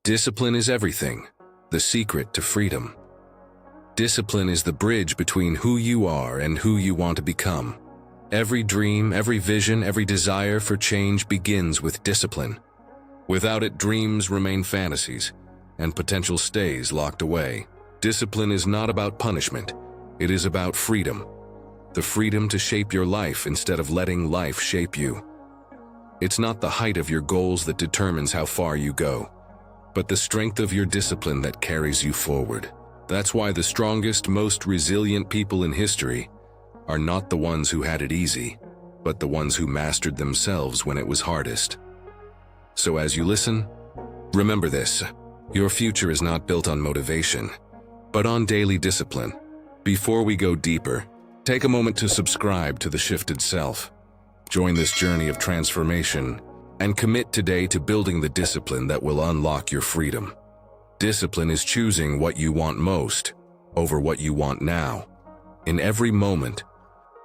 Discipline is everything, the secret to freedom. Discipline is the bridge between who you are and who you want to become. Every dream, every vision, every desire for change begins with discipline. Without it, dreams remain fantasies, and potential stays locked away. Discipline is not about punishment. It is about freedom. The freedom to shape your life instead of letting life shape you. It's not the height of your goals that determines how far you go, but the strength of your discipline that carries you forward. That's why the strongest, most resilient people in history are not the ones who had it easy, but the ones who mastered themselves when it was hardest. So as you listen, remember this: your future is not built on motivation, but on daily discipline. Before we go deeper, take a moment to subscribe to The Shifted Self. Join this journey of transformation and commit today to building the discipline that will unlock your freedom. Discipline is choosing what you want most over what you want now. In every moment,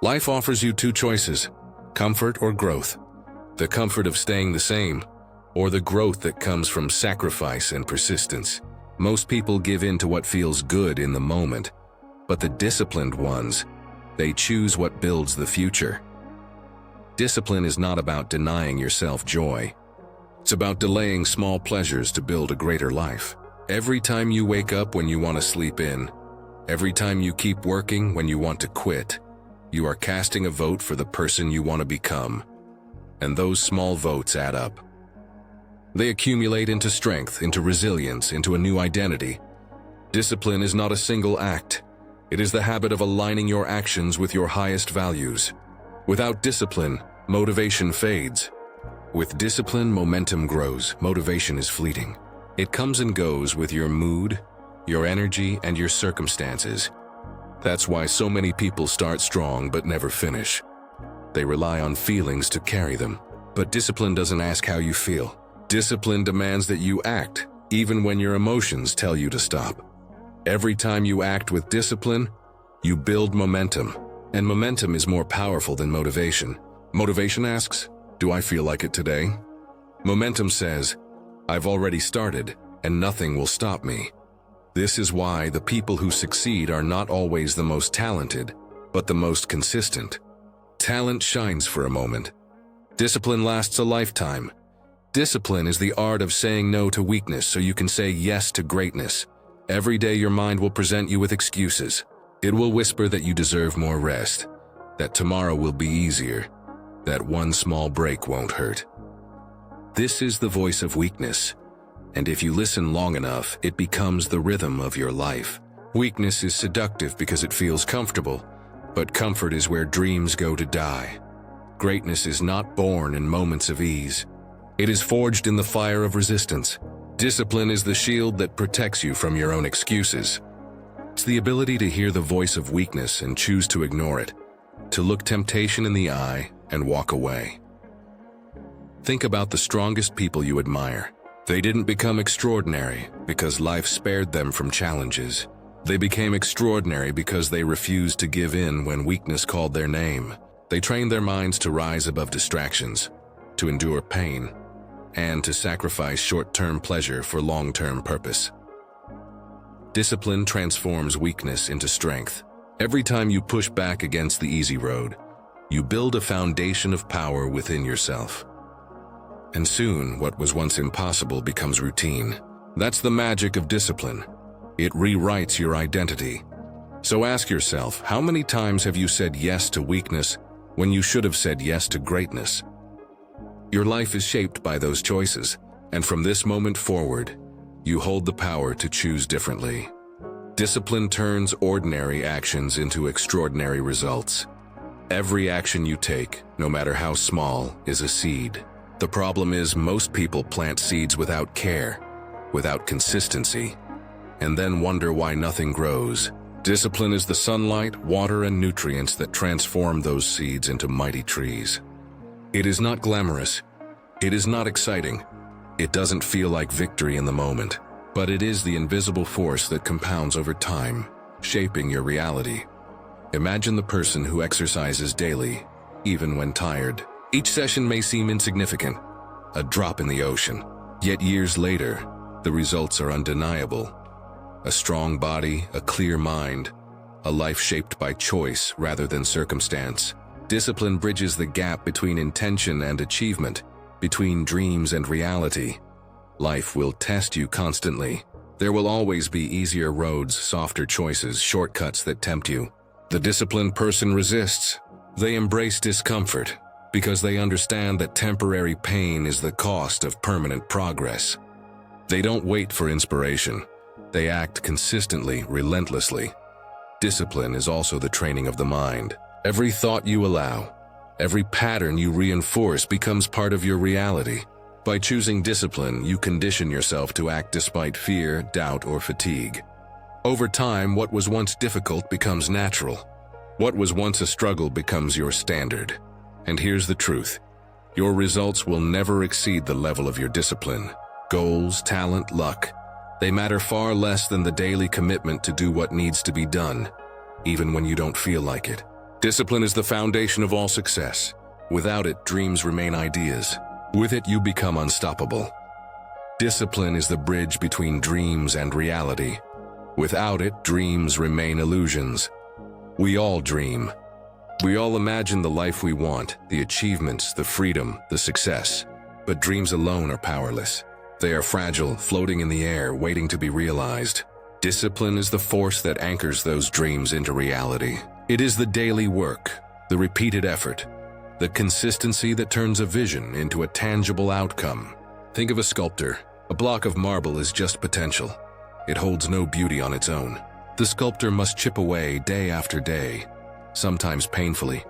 life offers you two choices: comfort or growth. The comfort of staying the same, or the growth that comes from sacrifice and persistence. Most people give in to what feels good in the moment, but the disciplined ones, they choose what builds the future. Discipline is not about denying yourself joy. It's about delaying small pleasures to build a greater life. Every time you wake up when you want to sleep in, every time you keep working when you want to quit, you are casting a vote for the person you want to become. And those small votes add up. They accumulate into strength, into resilience, into a new identity. Discipline is not a single act. It is the habit of aligning your actions with your highest values. Without discipline, motivation fades. With discipline, momentum grows. Motivation is fleeting. It comes and goes with your mood, your energy, and your circumstances. That's why so many people start strong but never finish. They rely on feelings to carry them. But discipline doesn't ask how you feel. Discipline demands that you act, even when your emotions tell you to stop. Every time you act with discipline, you build momentum. And momentum is more powerful than motivation. Motivation asks, "Do I feel like it today?" Momentum says, "I've already started, and nothing will stop me." This is why the people who succeed are not always the most talented, but the most consistent. Talent shines for a moment. Discipline lasts a lifetime. Discipline is the art of saying no to weakness so you can say yes to greatness. Every day your mind will present you with excuses. It will whisper that you deserve more rest, that tomorrow will be easier, that one small break won't hurt. This is the voice of weakness, and if you listen long enough, it becomes the rhythm of your life. Weakness is seductive because it feels comfortable, but comfort is where dreams go to die. Greatness is not born in moments of ease. It is forged in the fire of resistance. Discipline is the shield that protects you from your own excuses. It's the ability to hear the voice of weakness and choose to ignore it, to look temptation in the eye and walk away. Think about the strongest people you admire. They didn't become extraordinary because life spared them from challenges. They became extraordinary because they refused to give in when weakness called their name. They trained their minds to rise above distractions, to endure pain, and to sacrifice short-term pleasure for long-term purpose. Discipline transforms weakness into strength. Every time you push back against the easy road, you build a foundation of power within yourself. And soon, what was once impossible becomes routine. That's the magic of discipline. It rewrites your identity. So ask yourself, how many times have you said yes to weakness when you should have said yes to greatness? Your life is shaped by those choices, and from this moment forward, you hold the power to choose differently. Discipline turns ordinary actions into extraordinary results. Every action you take, no matter how small, is a seed. The problem is most people plant seeds without care, without consistency, and then wonder why nothing grows. Discipline is the sunlight, water, and nutrients that transform those seeds into mighty trees. It is not glamorous. It is not exciting. It doesn't feel like victory in the moment, but it is the invisible force that compounds over time, shaping your reality. Imagine the person who exercises daily, even when tired. Each session may seem insignificant, a drop in the ocean. Yet years later, the results are undeniable. A strong body, a clear mind, a life shaped by choice rather than circumstance. Discipline bridges the gap between intention and achievement, between dreams and reality. Life will test you constantly. There will always be easier roads, softer choices, shortcuts that tempt you. The disciplined person resists. They embrace discomfort because they understand that temporary pain is the cost of permanent progress. They don't wait for inspiration. They act consistently, relentlessly. Discipline is also the training of the mind. Every thought you allow, every pattern you reinforce becomes part of your reality. By choosing discipline, you condition yourself to act despite fear, doubt, or fatigue. Over time, what was once difficult becomes natural. What was once a struggle becomes your standard. And here's the truth. Your results will never exceed the level of your discipline. Goals, talent, luck, they matter far less than the daily commitment to do what needs to be done, even when you don't feel like it. Discipline is the foundation of all success. Without it, dreams remain ideas. With it, you become unstoppable. Discipline is the bridge between dreams and reality. Without it, dreams remain illusions. We all dream. We all imagine the life we want, the achievements, the freedom, the success. But dreams alone are powerless. They are fragile, floating in the air, waiting to be realized. Discipline is the force that anchors those dreams into reality. It is the daily work, the repeated effort, the consistency that turns a vision into a tangible outcome. Think of a sculptor. A block of marble is just potential. It holds no beauty on its own. The sculptor must chip away day after day, sometimes painfully,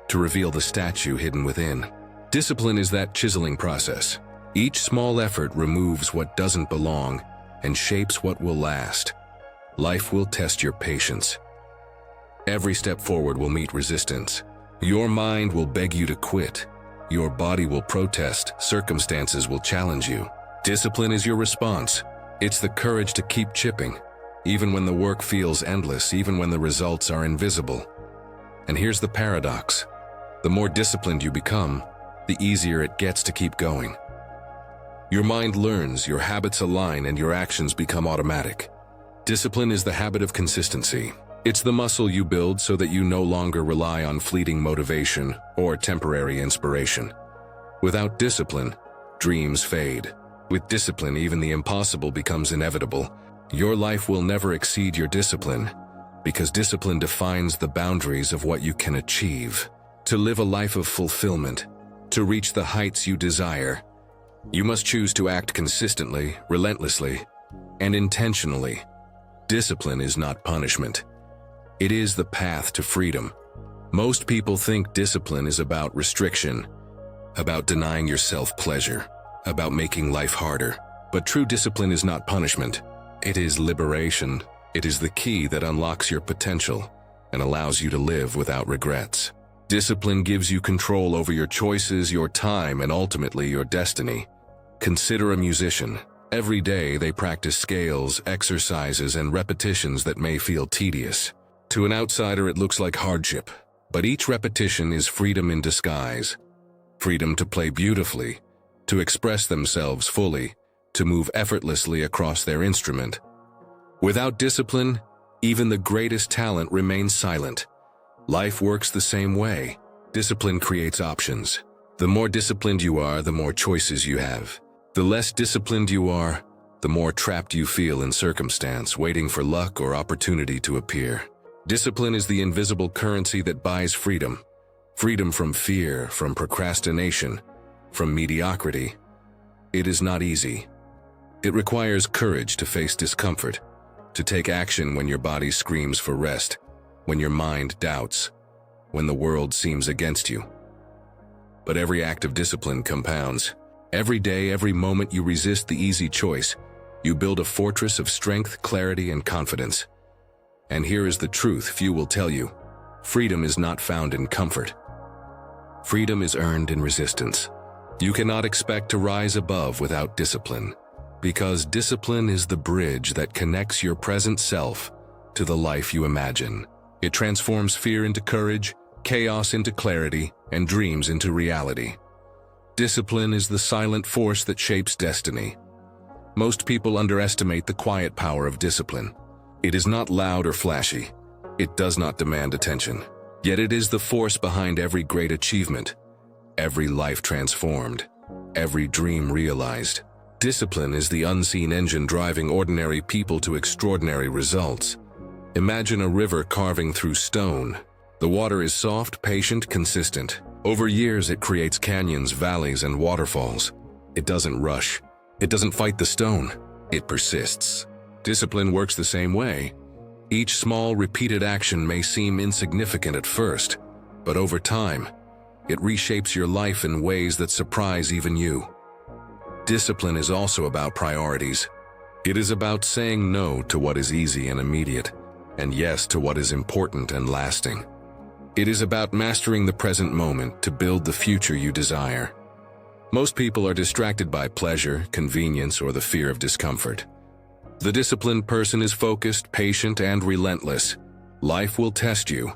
to reveal the statue hidden within. Discipline is that chiseling process. Each small effort removes what doesn't belong and shapes what will last. Life will test your patience. Every step forward will meet resistance. Your mind will beg you to quit. Your body will protest. Circumstances will challenge you. Discipline is your response. It's the courage to keep chipping, even when the work feels endless, even when the results are invisible. And here's the paradox. The more disciplined you become, the easier it gets to keep going. Your mind learns, your habits align, and your actions become automatic. Discipline is the habit of consistency. It's the muscle you build so that you no longer rely on fleeting motivation or temporary inspiration. Without discipline, dreams fade. With discipline, even the impossible becomes inevitable. Your life will never exceed your discipline, because discipline defines the boundaries of what you can achieve. To live a life of fulfillment, to reach the heights you desire, you must choose to act consistently, relentlessly, and intentionally. Discipline is not punishment. It is the path to freedom. Most people think discipline is about restriction, about denying yourself pleasure, about making life harder. But true discipline is not punishment. It is liberation. It is the key that unlocks your potential and allows you to live without regrets. Discipline gives you control over your choices, your time, and ultimately your destiny. Consider a musician. Every day they practice scales, exercises, and repetitions that may feel tedious. To an outsider, it looks like hardship, but each repetition is freedom in disguise. Freedom to play beautifully, to express themselves fully, to move effortlessly across their instrument. Without discipline, even the greatest talent remains silent. Life works the same way. Discipline creates options. The more disciplined you are, the more choices you have. The less disciplined you are, the more trapped you feel in circumstance, waiting for luck or opportunity to appear. Discipline is the invisible currency that buys freedom. Freedom from fear, from procrastination, from mediocrity. It is not easy. It requires courage to face discomfort, to take action when your body screams for rest, when your mind doubts, when the world seems against you. But every act of discipline compounds. Every day, every moment you resist the easy choice, you build a fortress of strength, clarity, and confidence. And here is the truth few will tell you. Freedom is not found in comfort. Freedom is earned in resistance. You cannot expect to rise above without discipline, because discipline is the bridge that connects your present self to the life you imagine. It transforms fear into courage, chaos into clarity, and dreams into reality. Discipline is the silent force that shapes destiny. Most people underestimate the quiet power of discipline. It is not loud or flashy. It does not demand attention. Yet it is the force behind every great achievement, every life transformed, every dream realized. Discipline is the unseen engine driving ordinary people to extraordinary results. Imagine a river carving through stone. The water is soft, patient, consistent. Over years, it creates canyons, valleys, and waterfalls. It doesn't rush. It doesn't fight the stone. It persists. Discipline works the same way. Each small, repeated action may seem insignificant at first, but over time, it reshapes your life in ways that surprise even you. Discipline is also about priorities. It is about saying no to what is easy and immediate, and yes to what is important and lasting. It is about mastering the present moment to build the future you desire. Most people are distracted by pleasure, convenience, or the fear of discomfort. The disciplined person is focused, patient, and relentless. Life will test you,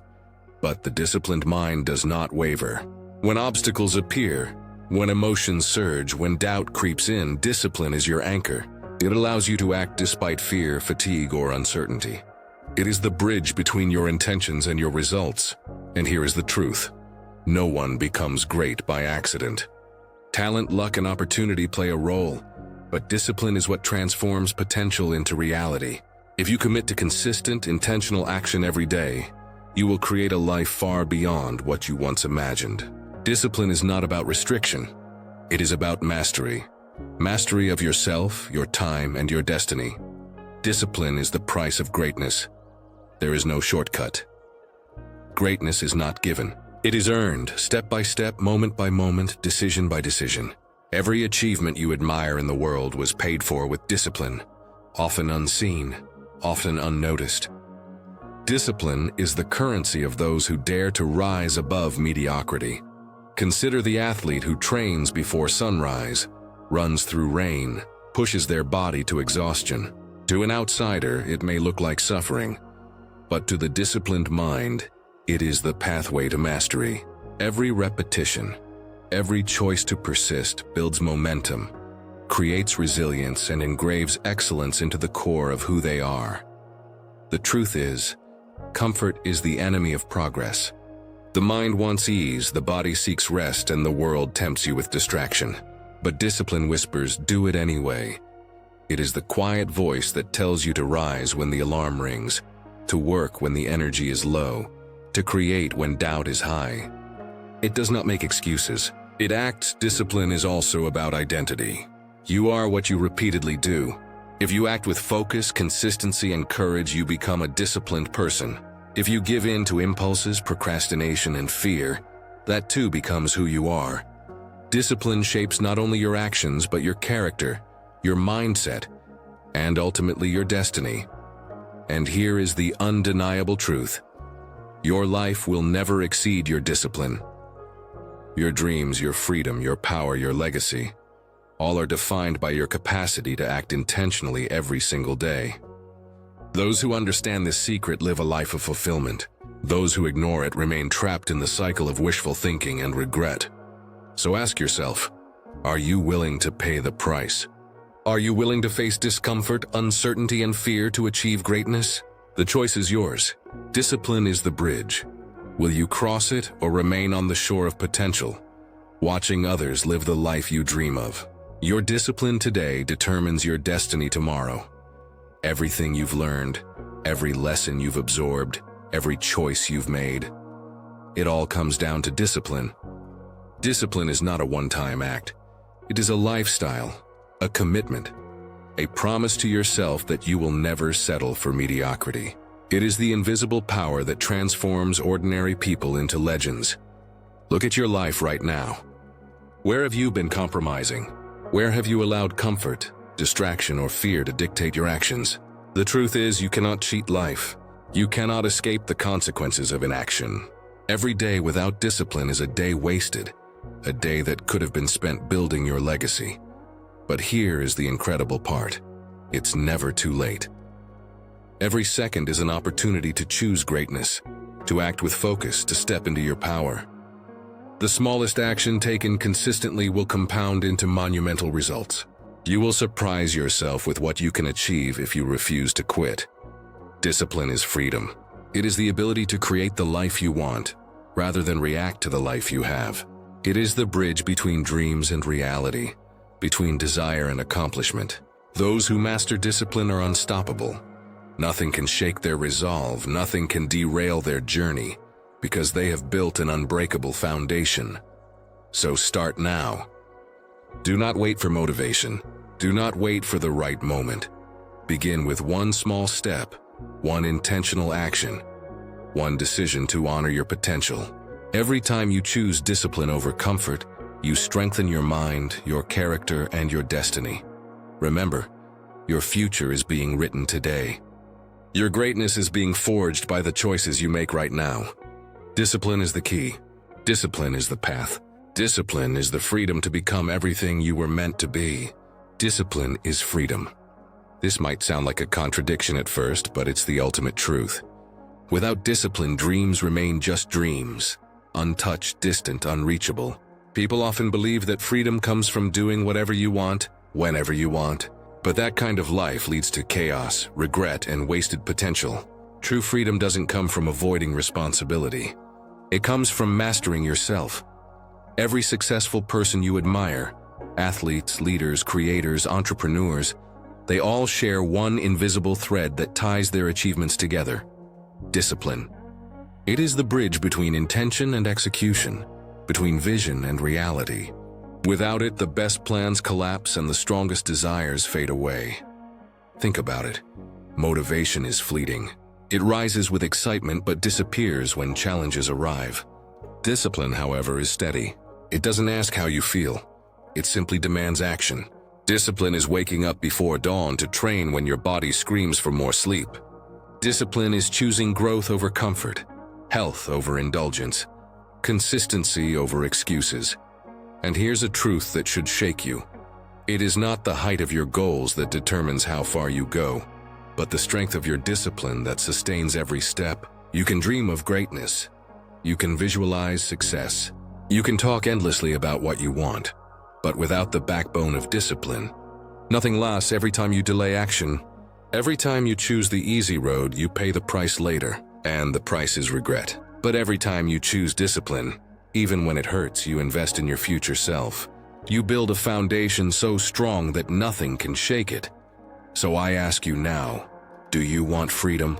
but the disciplined mind does not waver. When obstacles appear, when emotions surge, when doubt creeps in, discipline is your anchor. It allows you to act despite fear, fatigue, or uncertainty. It is the bridge between your intentions and your results. And here is the truth. No one becomes great by accident. Talent, luck, and opportunity play a role, but discipline is what transforms potential into reality. If you commit to consistent, intentional action every day, you will create a life far beyond what you once imagined. Discipline is not about restriction. It is about mastery. Mastery of yourself, your time, and your destiny. Discipline is the price of greatness. There is no shortcut. Greatness is not given. It is earned, step by step, moment by moment, decision by decision. Every achievement you admire in the world was paid for with discipline, often unseen, often unnoticed. Discipline is the currency of those who dare to rise above mediocrity. Consider the athlete who trains before sunrise, runs through rain, pushes their body to exhaustion. To an outsider, it may look like suffering, but to the disciplined mind, it is the pathway to mastery. Every repetition, every choice to persist builds momentum, creates resilience, and engraves excellence into the core of who they are. The truth is, comfort is the enemy of progress. The mind wants ease, the body seeks rest, and the world tempts you with distraction. But discipline whispers, do it anyway. It is the quiet voice that tells you to rise when the alarm rings, to work when the energy is low, to create when doubt is high. It does not make excuses. It acts. Discipline is also about identity. You are what you repeatedly do. If you act with focus, consistency, and courage, you become a disciplined person. If you give in to impulses, procrastination, and fear, that too becomes who you are. Discipline shapes not only your actions, but your character, your mindset, and ultimately your destiny. And here is the undeniable truth. Your life will never exceed your discipline. Your dreams, your freedom, your power, your legacy, all are defined by your capacity to act intentionally every single day. Those who understand this secret live a life of fulfillment. Those who ignore it remain trapped in the cycle of wishful thinking and regret. So ask yourself, are you willing to pay the price? Are you willing to face discomfort, uncertainty, and fear to achieve greatness? The choice is yours. Discipline is the bridge. Will you cross it or remain on the shore of potential, watching others live the life you dream of? Your discipline today determines your destiny tomorrow. Everything you've learned, every lesson you've absorbed, every choice you've made, it all comes down to discipline. Discipline is not a one-time act. It is a lifestyle, a commitment, a promise to yourself that you will never settle for mediocrity. It is the invisible power that transforms ordinary people into legends. Look at your life right now. Where have you been compromising? Where have you allowed comfort, distraction, or fear to dictate your actions? The truth is, you cannot cheat life. You cannot escape the consequences of inaction. Every day without discipline is a day wasted, a day that could have been spent building your legacy. But here is the incredible part. It's never too late. Every second is an opportunity to choose greatness, to act with focus, to step into your power. The smallest action taken consistently will compound into monumental results. You will surprise yourself with what you can achieve if you refuse to quit. Discipline is freedom. It is the ability to create the life you want, rather than react to the life you have. It is the bridge between dreams and reality, between desire and accomplishment. Those who master discipline are unstoppable. Nothing can shake their resolve, nothing can derail their journey, because they have built an unbreakable foundation. So start now. Do not wait for motivation. Do not wait for the right moment. Begin with one small step, one intentional action, one decision to honor your potential. Every time you choose discipline over comfort, you strengthen your mind, your character, and your destiny. Remember, your future is being written today. Your greatness is being forged by the choices you make right now. Discipline is the key. Discipline is the path. Discipline is the freedom to become everything you were meant to be. Discipline is freedom. This might sound like a contradiction at first, but it's the ultimate truth. Without discipline, dreams remain just dreams, untouched, distant, unreachable. People often believe that freedom comes from doing whatever you want, whenever you want. But that kind of life leads to chaos, regret, and wasted potential. True freedom doesn't come from avoiding responsibility. It comes from mastering yourself. Every successful person you admire, athletes, leaders, creators, entrepreneurs, they all share one invisible thread that ties their achievements together: discipline. It is the bridge between intention and execution, between vision and reality. Without it, the best plans collapse and the strongest desires fade away. Think about it. Motivation is fleeting. It rises with excitement but disappears when challenges arrive. Discipline, however, is steady. It doesn't ask how you feel. It simply demands action. Discipline is waking up before dawn to train when your body screams for more sleep. Discipline is choosing growth over comfort, health over indulgence, consistency over excuses. And here's a truth that should shake you. It is not the height of your goals that determines how far you go, but the strength of your discipline that sustains every step. You can dream of greatness. You can visualize success. You can talk endlessly about what you want. But without the backbone of discipline, nothing lasts. Every time you delay action, every time you choose the easy road, you pay the price later, and the price is regret. But every time you choose discipline, even when it hurts, you invest in your future self. You build a foundation so strong that nothing can shake it. So I ask you now, do you want freedom?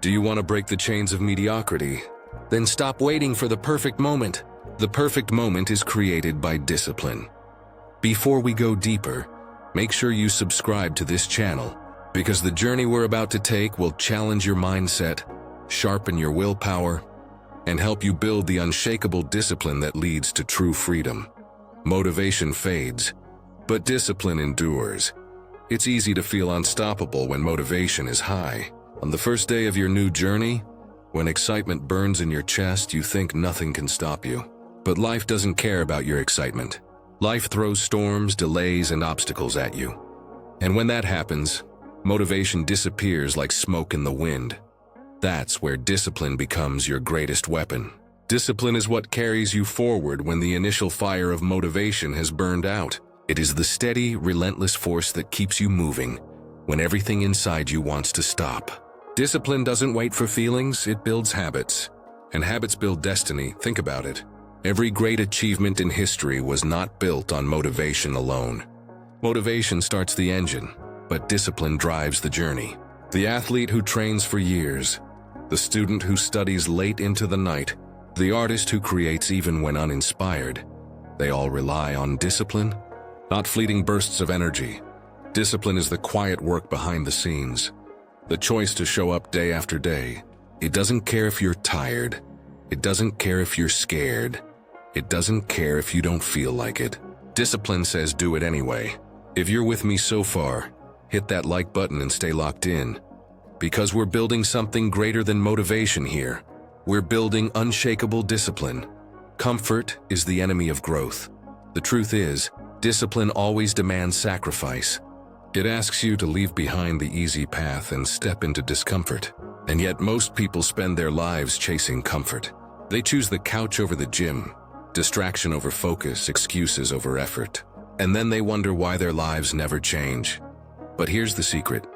Do you want to break the chains of mediocrity? Then stop waiting for the perfect moment. The perfect moment is created by discipline. Before we go deeper, make sure you subscribe to this channel, because the journey we're about to take will challenge your mindset, sharpen your willpower, and help you build the unshakable discipline that leads to true freedom. Motivation fades, but discipline endures. It's easy to feel unstoppable when motivation is high. On the first day of your new journey, when excitement burns in your chest, you think nothing can stop you. But life doesn't care about your excitement. Life throws storms, delays, and obstacles at you. And when that happens, motivation disappears like smoke in the wind. That's where discipline becomes your greatest weapon. Discipline is what carries you forward when the initial fire of motivation has burned out. It is the steady, relentless force that keeps you moving when everything inside you wants to stop. Discipline doesn't wait for feelings, it builds habits. And habits build destiny. Think about it. Every great achievement in history was not built on motivation alone. Motivation starts the engine, but discipline drives the journey. The athlete who trains for years, the student who studies late into the night, the artist who creates even when uninspired, they all rely on discipline, not fleeting bursts of energy. Discipline is the quiet work behind the scenes, the choice to show up day after day. It doesn't care if you're tired. It doesn't care if you're scared. It doesn't care if you don't feel like it. Discipline says do it anyway. If you're with me so far, hit that like button and stay locked in. Because we're building something greater than motivation here. We're building unshakable discipline. Comfort is the enemy of growth. The truth is, discipline always demands sacrifice. It asks you to leave behind the easy path and step into discomfort. And yet most people spend their lives chasing comfort. They choose the couch over the gym, distraction over focus, excuses over effort. and then they wonder why their lives never change. But here's the secret.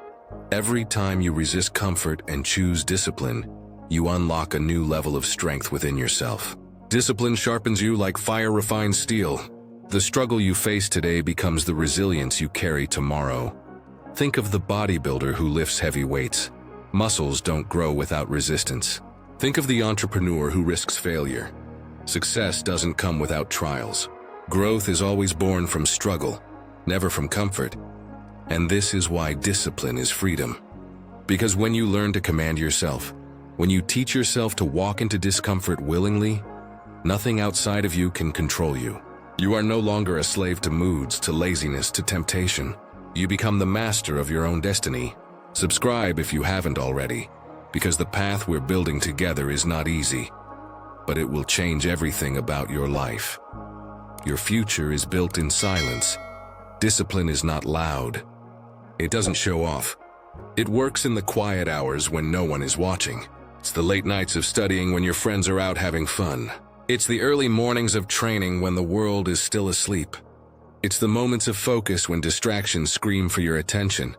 Every time you resist comfort and choose discipline, you unlock a new level of strength within yourself. Discipline sharpens you like fire refines steel. The struggle you face today becomes the resilience you carry tomorrow. Think of the bodybuilder who lifts heavy weights. Muscles don't grow without resistance. Think of the entrepreneur who risks failure. Success doesn't come without trials. Growth is always born from struggle, never from comfort. And this is why discipline is freedom. Because when you learn to command yourself, when you teach yourself to walk into discomfort willingly, nothing outside of you can control you. You are no longer a slave to moods, to laziness, to temptation. You become the master of your own destiny. Subscribe if you haven't already, because the path we're building together is not easy, but it will change everything about your life. Your future is built in silence. Discipline is not loud. It doesn't show off. It works in the quiet hours when no one is watching. It's the late nights of studying when your friends are out having fun. It's the early mornings of training when the world is still asleep. It's the moments of focus when distractions scream for your attention.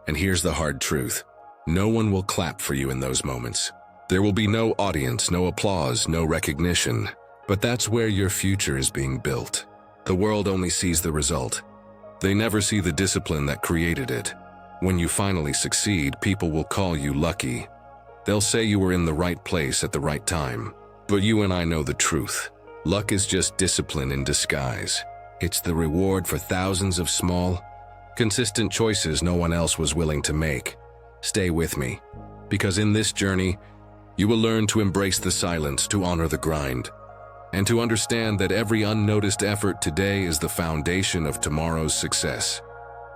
And here's the hard truth. No one will clap for you in those moments. There will be no audience, no applause, no recognition. But that's where your future is being built. The world only sees the result. They never see the discipline that created it. When you finally succeed, people will call you lucky. They'll say you were in the right place at the right time. But you and I know the truth. Luck is just discipline in disguise. It's the reward for thousands of small, consistent choices no one else was willing to make. Stay with me, because in this journey, you will learn to embrace the silence, to honor the grind, and to understand that every unnoticed effort today is the foundation of tomorrow's success.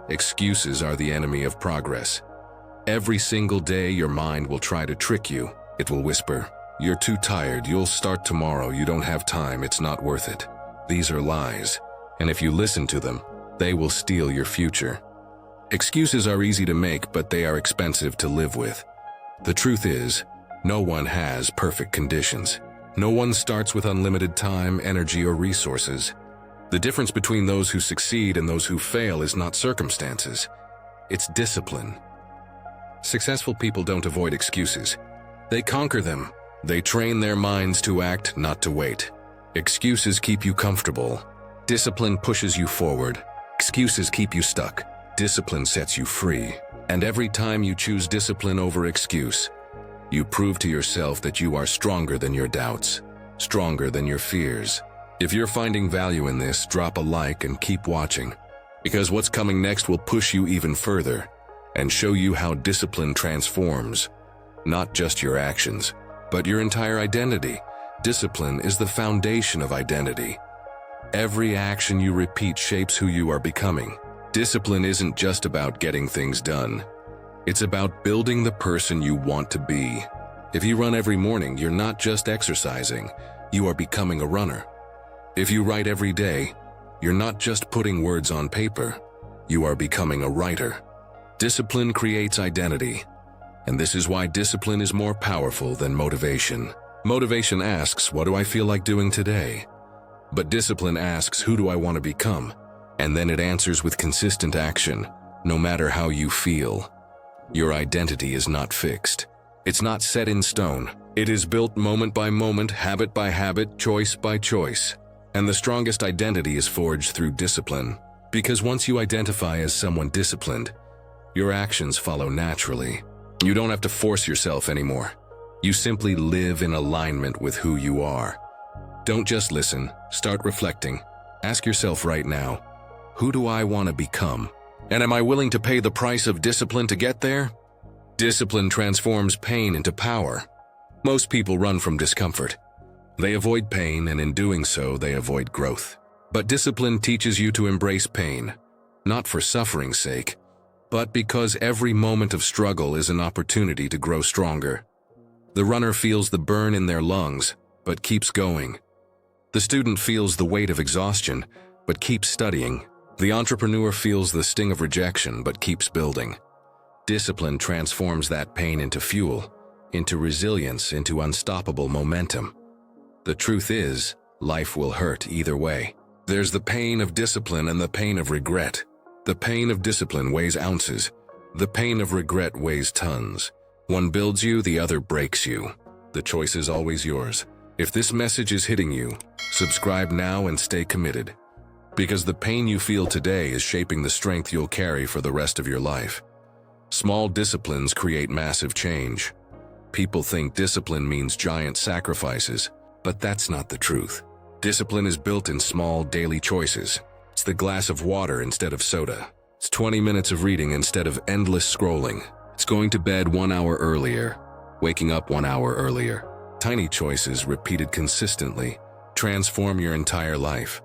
Excuses are the enemy of progress. Every single day your mind will try to trick you. It will whisper, "You're too tired, you'll start tomorrow, you don't have time, it's not worth it." These are lies, and if you listen to them, they will steal your future. Excuses are easy to make, but they are expensive to live with. The truth is, no one has perfect conditions. No one starts with unlimited time, energy, or resources. The difference between those who succeed and those who fail is not circumstances. It's discipline. Successful people don't avoid excuses. They conquer them. They train their minds to act, not to wait. Excuses keep you comfortable. Discipline pushes you forward. Excuses keep you stuck. Discipline sets you free. And every time you choose discipline over excuse, you prove to yourself that you are stronger than your doubts, stronger than your fears. If you're finding value in this, drop a like and keep watching, because what's coming next will push you even further and show you how discipline transforms not just your actions, but your entire identity. Discipline is the foundation of identity. Every action you repeat shapes who you are becoming. Discipline isn't just about getting things done. It's about building the person you want to be. If you run every morning, you're not just exercising, you are becoming a runner. If you write every day, you're not just putting words on paper, you are becoming a writer. Discipline creates identity, and this is why discipline is more powerful than motivation. Motivation asks, what do I feel like doing today? But discipline asks, who do I want to become? And then it answers with consistent action, no matter how you feel. Your identity is not fixed. It's not set in stone. It is built moment by moment, habit by habit, choice by choice. And the strongest identity is forged through discipline. Because once you identify as someone disciplined, your actions follow naturally. You don't have to force yourself anymore. You simply live in alignment with who you are. Don't just listen, start reflecting. Ask yourself right now, who do I want to become? And am I willing to pay the price of discipline to get there? Discipline transforms pain into power. Most people run from discomfort. They avoid pain, and in doing so, they avoid growth. But discipline teaches you to embrace pain, not for suffering's sake, but because every moment of struggle is an opportunity to grow stronger. The runner feels the burn in their lungs, but keeps going. The student feels the weight of exhaustion, but keeps studying. The entrepreneur feels the sting of rejection, but keeps building. Discipline transforms that pain into fuel, into resilience, into unstoppable momentum. The truth is, life will hurt either way. There's the pain of discipline and the pain of regret. The pain of discipline weighs ounces. The pain of regret weighs tons. One builds you, the other breaks you. The choice is always yours. If this message is hitting you, subscribe now and stay committed. Because the pain you feel today is shaping the strength you'll carry for the rest of your life. Small disciplines create massive change. People think discipline means giant sacrifices, but that's not the truth. Discipline is built in small daily choices. It's the glass of water instead of soda. It's 20 minutes of reading instead of endless scrolling. It's going to bed 1 hour earlier, waking up 1 hour earlier. Tiny choices repeated consistently transform your entire life.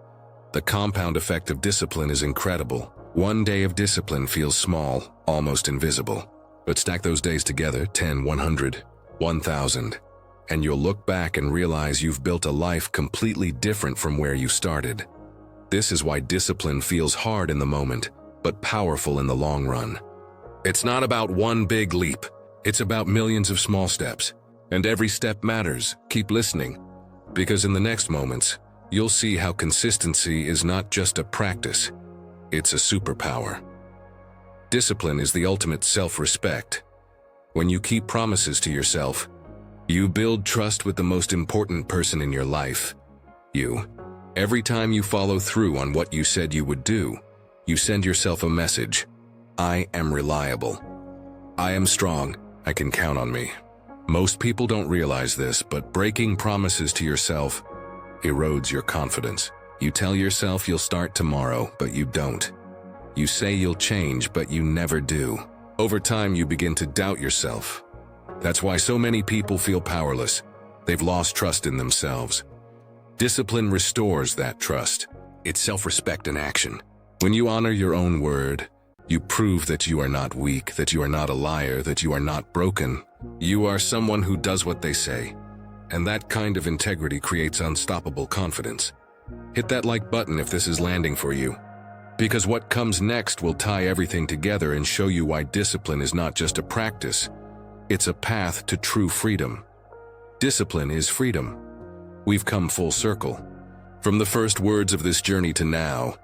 The compound effect of discipline is incredible. One day of discipline feels small, almost invisible. But stack those days together, 10, 100, 1,000, and you'll look back and realize you've built a life completely different from where you started. This is why discipline feels hard in the moment, but powerful in the long run. It's not about one big leap. It's about millions of small steps. And every step matters. Keep listening, because in the next moments, you'll see how consistency is not just a practice, it's a superpower. Discipline is the ultimate self-respect. When you keep promises to yourself, you build trust with the most important person in your life, you. Every time you follow through on what you said you would do, you send yourself a message. I am reliable. I am strong. I can count on me. Most people don't realize this, but breaking promises to yourself erodes your confidence. You tell yourself you'll start tomorrow, but you don't. You say you'll change, but you never do. Over time, you begin to doubt yourself. That's why so many people feel powerless. They've lost trust in themselves. Discipline restores that trust. It's self-respect in action. When you honor your own word, you prove that you are not weak, that you are not a liar, that you are not broken. You are someone who does what they say. And that kind of integrity creates unstoppable confidence. Hit that like button if this is landing for you. Because what comes next will tie everything together and show you why discipline is not just a practice. It's a path to true freedom. Discipline is freedom. We've come full circle. From the first words of this journey to now,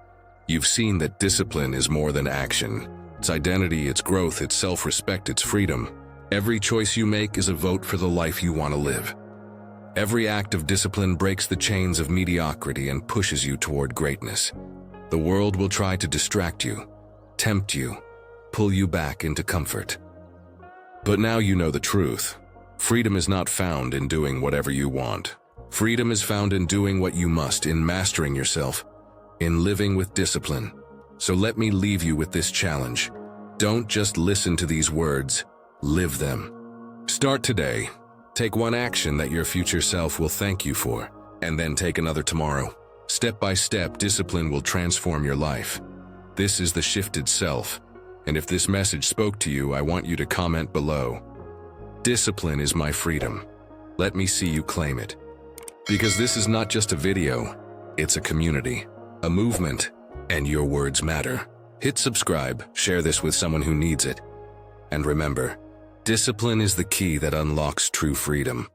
you've seen that discipline is more than action. It's identity, it's growth, it's self-respect, it's freedom. Every choice you make is a vote for the life you want to live. Every act of discipline breaks the chains of mediocrity and pushes you toward greatness. The world will try to distract you, tempt you, pull you back into comfort. But now you know the truth. Freedom is not found in doing whatever you want. Freedom is found in doing what you must, in mastering yourself, in living with discipline. So let me leave you with this challenge. Don't just listen to these words, live them. Start today. Take one action that your future self will thank you for, and then take another tomorrow. Step by step, discipline will transform your life. This is the shifted self, and if this message spoke to you, I want you to comment below. Discipline is my freedom. Let me see you claim it. Because this is not just a video, it's a community, a movement, and your words matter. Hit subscribe, share this with someone who needs it. And remember, discipline is the key that unlocks true freedom.